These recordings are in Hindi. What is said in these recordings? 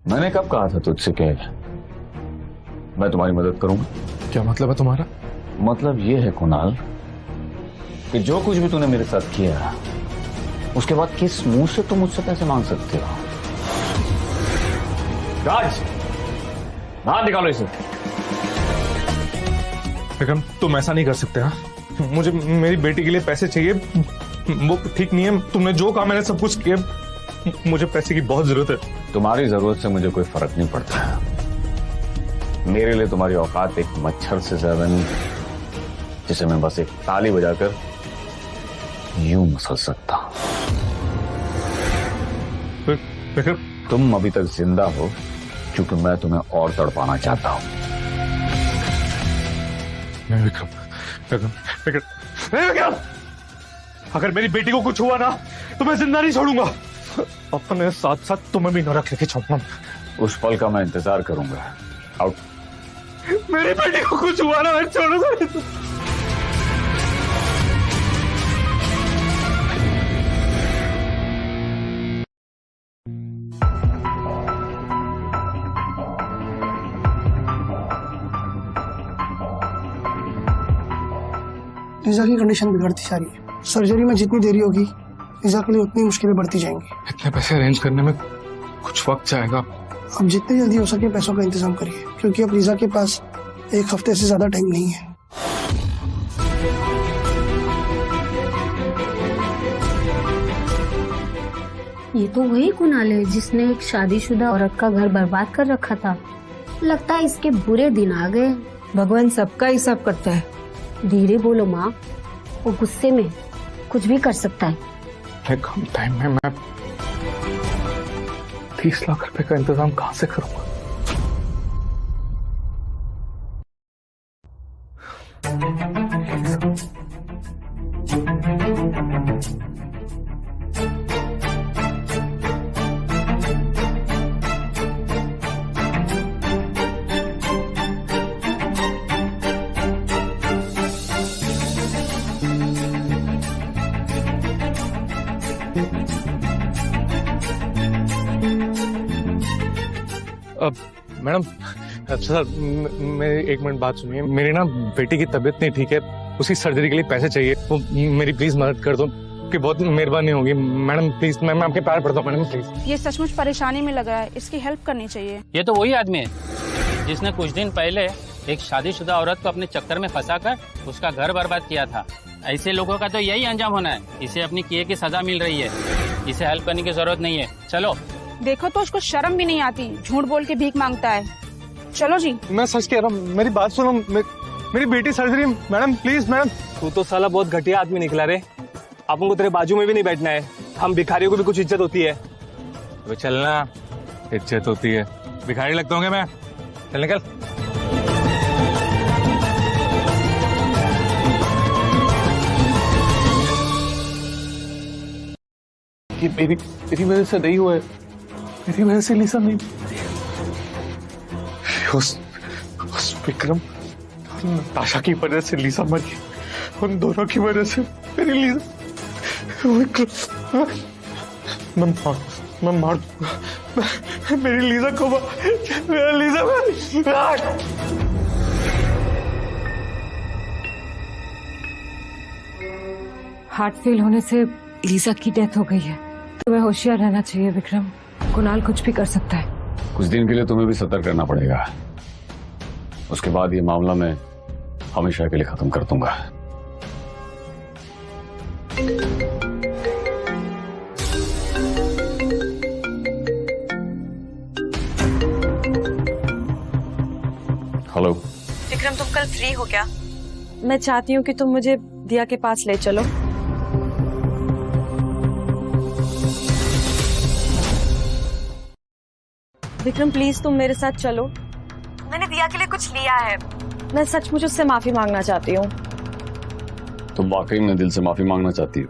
मैंने कब कहा था तुझसे कि मैं तुम्हारी मदद करूंगा? क्या मतलब है तुम्हारा? मतलब ये है कुणाल कि जो कुछ भी तूने मेरे साथ किया उसके बाद किस मुंह से तुम मुझसे पैसे मांग सकते हो? राज, बाहर निकालो इसे। विक्रम, तुम ऐसा नहीं कर सकते। हाँ, मुझे मेरी बेटी के लिए पैसे चाहिए, वो ठीक नहीं है। तुमने जो कहा मैंने सब कुछ किया, मुझे पैसे की बहुत जरूरत है। तुम्हारी जरूरत से मुझे कोई फर्क नहीं पड़ता। मेरे लिए तुम्हारी औकात एक मच्छर से ज्यादा नहीं, जिसे मैं बस एक ताली बजाकर यूं मसल सकता हूं। विक्रम, तुम अभी तक जिंदा हो क्योंकि मैं तुम्हें और तड़पाना चाहता हूं। नहीं विक्रम, विक्रम, विक्रम, नहीं विक्रम, अगर मेरी बेटी को कुछ हुआ ना तो मैं जिंदा नहीं छोड़ूंगा। अपने साथ साथ तुम्हें भी नरक लेके छोड़ूंगा। उस पल का मैं इंतजार करूंगा। आउट। मेरी बेटी को कुछ हुआ ना, मैं छोड़ूंगा नहीं। लीजा की कंडीशन बिगड़ती जा रही है। सर्जरी में जितनी देरी होगी लीजा के लिए उतनी मुश्किलें बढ़ती जाएंगी। इतने पैसे अरेंज करने में कुछ वक्त जाएगा। अब जितनी जल्दी हो सके पैसों का इंतजाम करिए, क्योंकि अब लीजा के पास एक हफ्ते से ज्यादा टाइम नहीं है। ये तो वही कुणाल है जिसने एक शादीशुदा औरत का घर बर्बाद कर रखा था। लगता है इसके बुरे दिन आ गए। भगवान सबका हिसाब करता है। धीरे बोलो माँ, वो गुस्से में कुछ भी कर सकता है। कम टाइम में मैं 30 लाख रुपए का इंतजाम कहां से करूंगा? मैडम, सर मेरी एक मिनट बात सुनिए। मेरी ना बेटी की तबीयत नहीं ठीक है, उसकी सर्जरी के लिए पैसे चाहिए। वो मेरी प्लीज मदद कर दो कि बहुत मेहरबानी होगी मैडम। प्लीज मैं आपके पैर पड़ता हूँ मैडम, प्लीज। ये सचमुच परेशानी में लग रहा है, इसकी हेल्प करनी चाहिए। ये तो वही आदमी है जिसने कुछ दिन पहले एक शादीशुदा औरत को अपने चक्कर में फंसाकर उसका घर बर्बाद किया था। ऐसे लोगों का तो यही अंजाम होना है। इसे अपनी किए की सजा मिल रही है, इसे हेल्प करने की जरूरत नहीं है। चलो। देखो तो उसको शर्म भी नहीं आती, झूठ बोल के भीख मांगता है। चलो जी। मैं सच कह रहा हूँ, मेरी बात सुनो। मेरी बेटी सर्जरी। Madam please madam. तू तो साला बहुत घटिया आदमी निकला रे। अपन को तेरे बाजू में भी नहीं बैठना है। हम भिखारियों को भी कुछ इज्जत होती है। तो चलना, इज्जत होती है। भिखारी लगता हूँ मैं? चल निकल। कि मेरी वजह से नहीं हुआ है, मेरी वजह से लीसा नहीं। उस विक्रम और नताशा की वजह से लीसा मरी। उन दोनों की वजह से मेरी लीसा। विक्रम, मैं मार दूंगा। मेरी लीसा को मेरा लीसा हार्ट फेल होने से लीजा की डेथ हो गई है। तुम्हें होशियार रहना चाहिए विक्रम। कुणाल कुछ भी कर सकता है। कुछ दिन के लिए तुम्हें भी सतर्क रहना पड़ेगा। उसके बाद ये मामला मैं हमेशा के लिए खत्म कर दूंगा। हेलो विक्रम, तुम कल फ्री हो क्या? मैं चाहती हूँ कि तुम मुझे दिया के पास ले चलो। विक्रम प्लीज तुम मेरे साथ चलो। मैंने दिया के लिए कुछ लिया है। मैं सचमुच उससे माफी मांगना चाहती हूँ। तुम वाकई में दिल से माफी मांगना चाहती हो?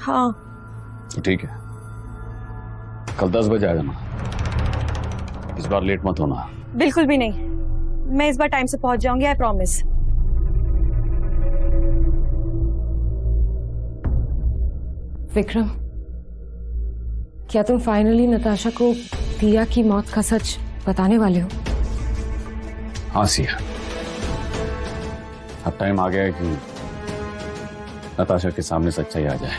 हाँ। तो ठीक है, कल 10 बजे आ जाना। इस बार लेट मत होना। बिल्कुल भी नहीं, मैं इस बार टाइम से पहुंच जाऊंगी, आई प्रॉमिस। विक्रम, क्या तुम फाइनली नताशा को दिया की मौत का सच बताने वाले हो? हाँ सिया, अब टाइम आ गया है कि नताशा के सामने सच्चाई आ जाए।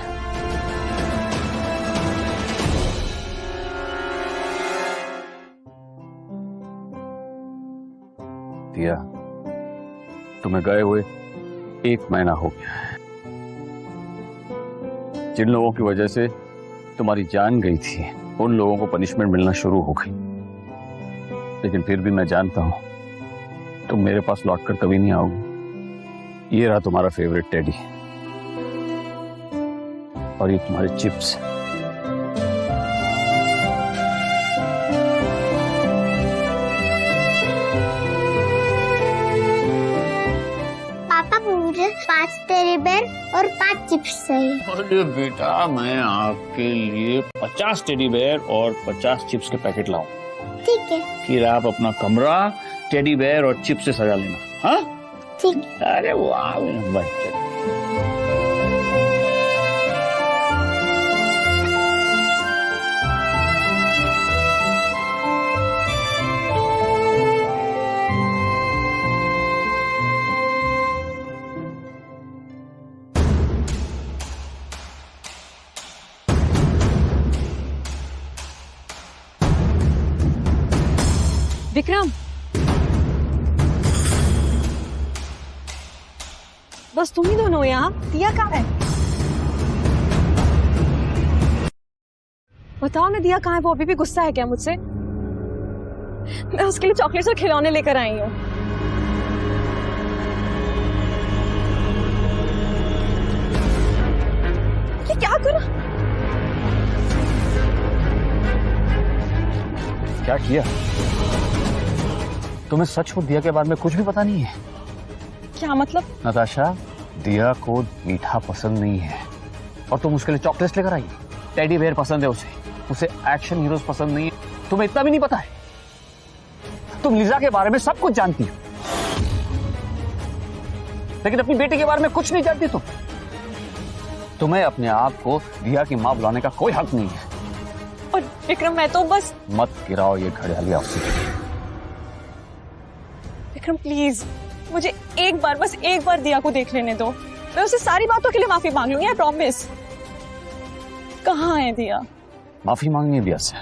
दिया, तुम्हें गए हुए 1 महीना हो गया है। जिन लोगों की वजह से तुम्हारी जान गई थी उन लोगों को पनिशमेंट मिलना शुरू हो गई, लेकिन फिर भी मैं जानता हूं तुम मेरे पास लौटकर कभी नहीं आओगे। ये रहा तुम्हारा फेवरेट टेडी और ये तुम्हारे चिप्स। पापा मुझे 5 टेडी बेयर और 5 चिप्स चाहिए। अरे बेटा, मैं आपके लिए 50 टेडी बेयर और 50 चिप्स के पैकेट लाऊं। ठीक है। फिर आप अपना कमरा टेडी बेयर और चिप्स से सजा लेना। हाँ ठीक। अरे वाह बच्चे। विक्रम, बस तुम ही दोनों यहाँ? दिया कहाँ है? बताओ ना, दिया कहाँ है? वो अभी भी गुस्सा है क्या मुझसे? मैं उसके लिए चॉकलेट्स और खिलौने लेकर आई हूँ। ये क्या करा? क्या किया? तुम्हें सच को दिया के बारे में कुछ भी पता नहीं है? क्या मतलब? नताशा, दिया को मीठा पसंद नहीं है और तुम उसके लिए चॉकलेट्स लेकर आई। टेडी बेयर पसंद है उसे एक्शन हीरोज पसंद नहीं है। तुम्हें इतना भी नहीं पता है? तुम लिजा के बारे में सब कुछ जानती हो, लेकिन अपनी बेटी के बारे में कुछ नहीं जानती। तुम्हें अपने आप को दिया की मां बुलाने का कोई हक नहीं है। और विक्रम, मैं तो बस... मत गिराओ ये घड़ियाली अफसर। विक्रम प्लीज, मुझे एक बार, बस एक बार दिया को देख लेने दो। मैं उसे सारी बातों के लिए माफी मांग लूंगी, आई प्रॉमिस। कहाँ है दिया? माफी मांगनी है दिया से?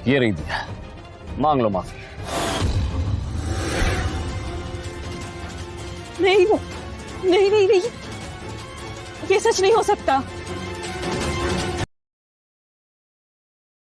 ये रही दिया, मांग लो माफी। नहीं, नहीं, ये सच नहीं हो सकता।